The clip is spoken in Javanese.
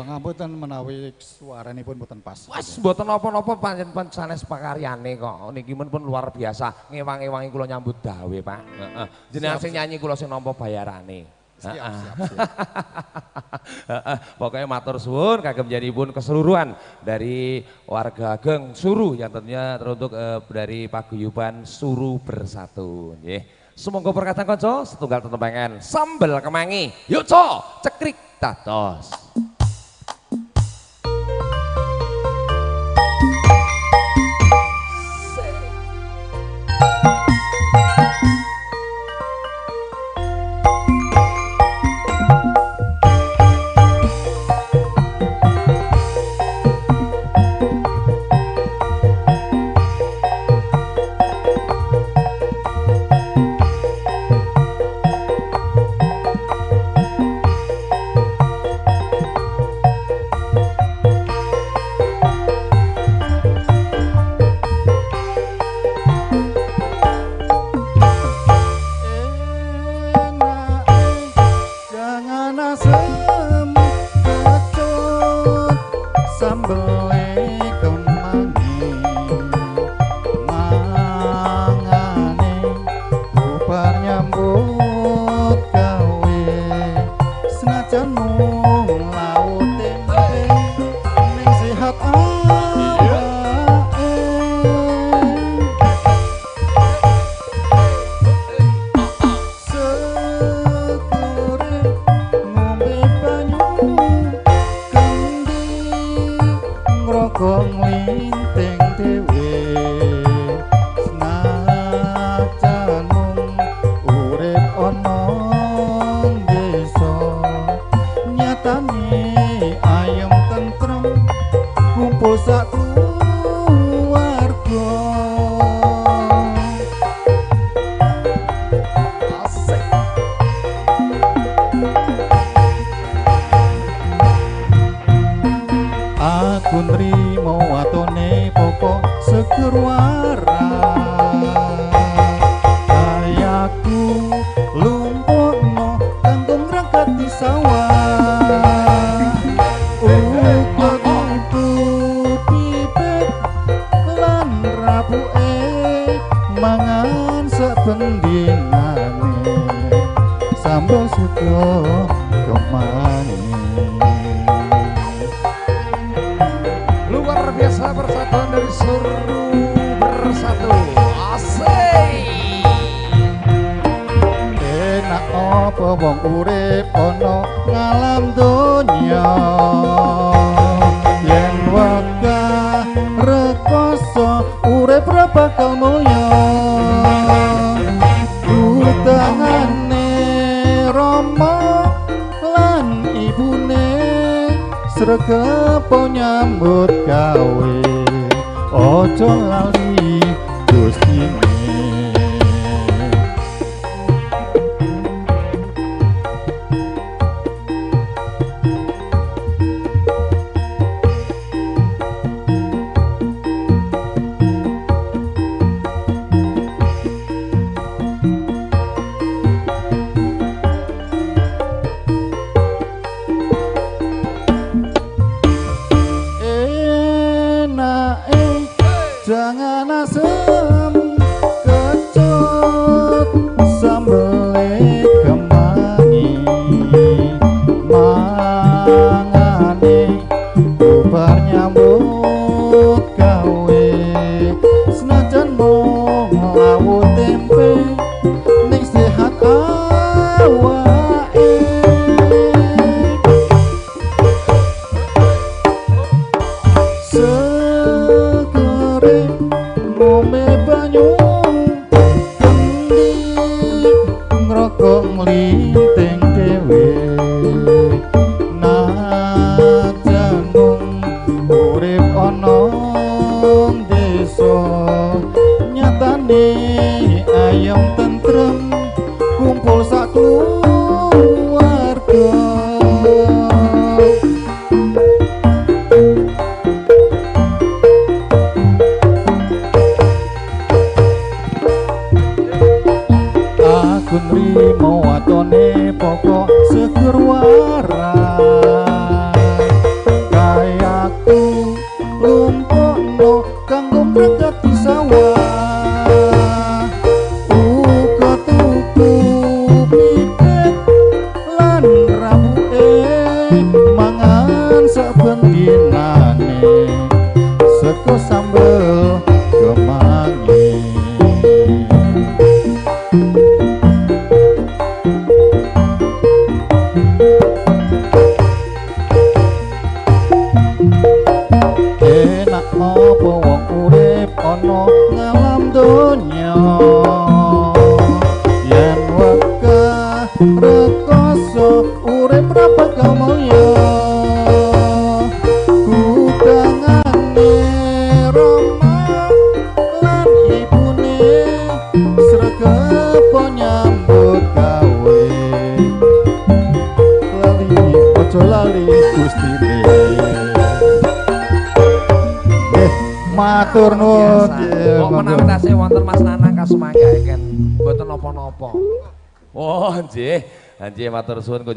pangapunten menawi suaranipun mboten pas. Wes mboten napa-napa pancen sanes pakaryane kok. Niki pun luar biasa. Ngewang-ewangi kula nyambut gawe, Pak. Heeh. Jenengan sing nyanyi kula sing nampa bayarane. Siap. Pokoknya matur suwun kagem janipun keseluruhan dari warga Geng Suru yang tentunya teruntuk dari paguyuban Suru Bersatu. Nggih. Sumangga perkataan kanca setunggal tetembangan sambel kemangi. Yuk co, cekrik tatos. mangan saben dinane sego sambel kemangi enak apa wong urip ana ngalam donya yen wekah rekoso urip ra bakal mulya kudangane Rama lan ibune sregep nyambut gawe lali ojo lali gustine matur nuwun kok menawi tasih wonten Mas Nanang kasumanggaken mboten napa-napa oh nggih matur suwun